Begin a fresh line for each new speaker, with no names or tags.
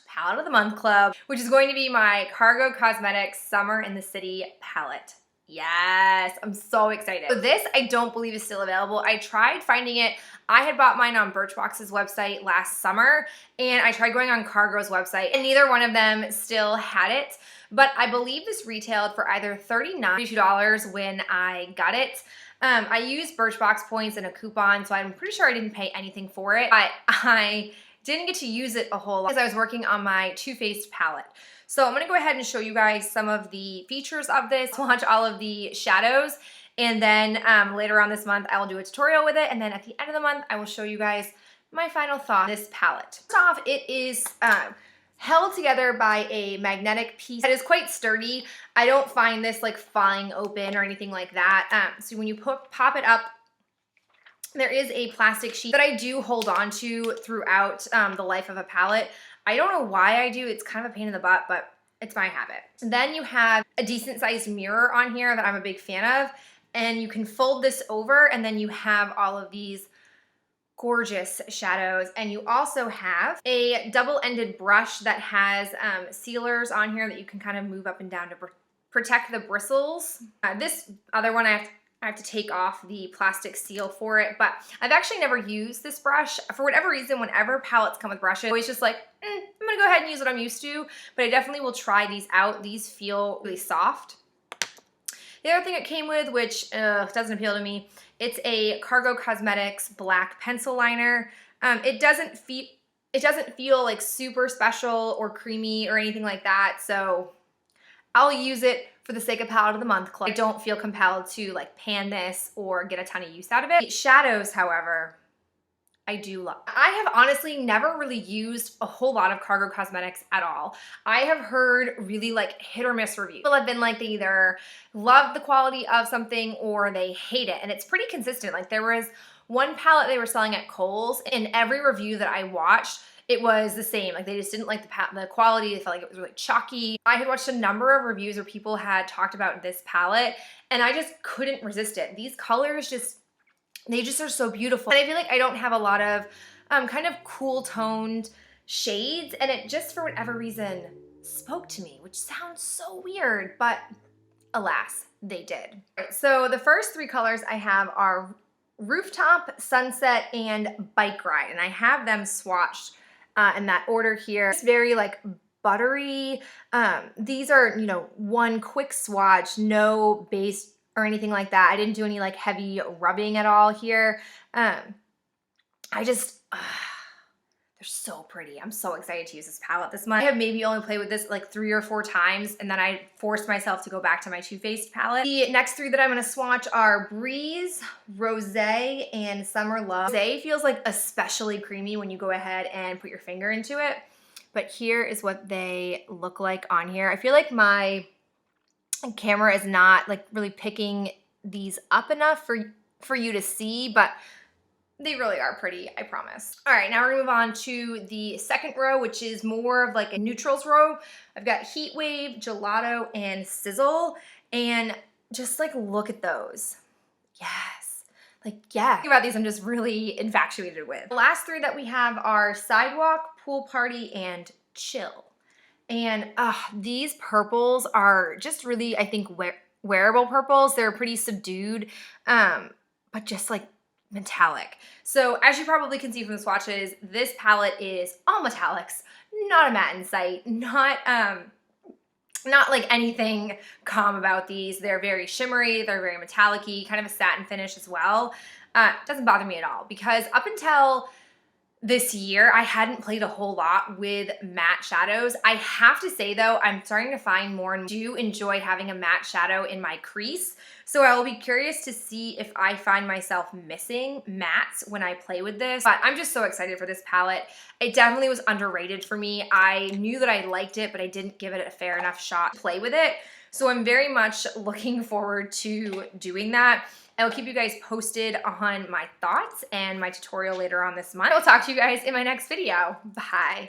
Palette of the Month Club, which is going to be my Cargo Cosmetics Summer in the City palette. Yes, I'm so excited. So this, I don't believe is still available. I tried finding it. I had bought mine on Birchbox's website last summer, and I tried going on Cargo's website, and neither one of them still had it. But I believe this retailed for either $39 or $32 when I got it. I used Birchbox points and a coupon, so I'm pretty sure I didn't pay anything for it, but I didn't get to use it a whole lot because I was working on my Too Faced palette. So I'm gonna go ahead and show you guys some of the features of this, launch all of the shadows, and then later on this month, I will do a tutorial with it, and then at the end of the month, I will show you guys my final thought on this palette. First off, it is held together by a magnetic piece that is quite sturdy. I don't find this like flying open or anything like that. So when you pop it up, there is a plastic sheet that I do hold on to throughout the life of a palette. I don't know why I do. It's kind of a pain in the butt, but it's my habit. Then you have a decent sized mirror on here that I'm a big fan of, and you can fold this over, and then you have all of these gorgeous shadows. And you also have a double-ended brush that has sealers on here that you can kind of move up and down to protect the bristles. This other one I have to take off the plastic seal for it, but I've actually never used this brush. For whatever reason, whenever palettes come with brushes, it's just like, I'm gonna go ahead and use what I'm used to, but I definitely will try these out. These feel really soft. The other thing it came with, which doesn't appeal to me, it's a Cargo Cosmetics black pencil liner. It doesn't feel like super special or creamy or anything like that, so I'll use it for the sake of Palette of the Month Club. I don't feel compelled to like pan this or get a ton of use out of it. The shadows, however, I do love. I have honestly never really used a whole lot of Cargo Cosmetics at all. I have heard really like hit or miss reviews. People have been like they either love the quality of something or they hate it, and it's pretty consistent. Like there was one palette they were selling at Kohl's, and every review that I watched, it was the same. Like they just didn't like the quality. They felt like it was really chalky. I had watched a number of reviews where people had talked about this palette, and I just couldn't resist it. These colors they just are so beautiful. And I feel like I don't have a lot of kind of cool toned shades, and it just for whatever reason spoke to me, which sounds so weird, but alas, they did. Right, so the first three colors I have are Rooftop, Sunset, and Bike Ride, and I have them swatched in that order here. It's very like buttery. These are, you know, one quick swatch, no base or anything like that. I didn't do any like heavy rubbing at all here. They're so pretty. I'm so excited to use this palette this month. I have maybe only played with this like 3 or 4 times, and then I forced myself to go back to my Too Faced palette. The next 3 that I'm gonna swatch are Breeze, Rosé, and Summer Love. Rosé feels like especially creamy when you go ahead and put your finger into it, but here is what they look like on here. I feel like my camera is not like really picking these up enough for you to see, but they really are pretty, I promise. All right, now we're gonna move on to the second row, which is more of like a neutrals row. I've got Heat Wave, Gelato, and Sizzle, and just like look at those. Yes, like yeah. Think about these, I'm just really infatuated with. The last 3 that we have are Sidewalk, Pool Party, and Chill. And these purples are just really, I think, wearable purples. They're pretty subdued, but just like metallic. So as you probably can see from the swatches, this palette is all metallics, not a matte in sight, not like anything calm about these. They're very shimmery, they're very metallic-y, kind of a satin finish as well. Doesn't bother me at all, because up until this year, I hadn't played a whole lot with matte shadows. I have to say though, I'm starting to find more and do enjoy having a matte shadow in my crease. So I will be curious to see if I find myself missing mattes when I play with this. But I'm just so excited for this palette. It definitely was underrated for me. I knew that I liked it, but I didn't give it a fair enough shot to play with it. So I'm very much looking forward to doing that. I will keep you guys posted on my thoughts and my tutorial later on this month. I will talk to you guys in my next video. Bye.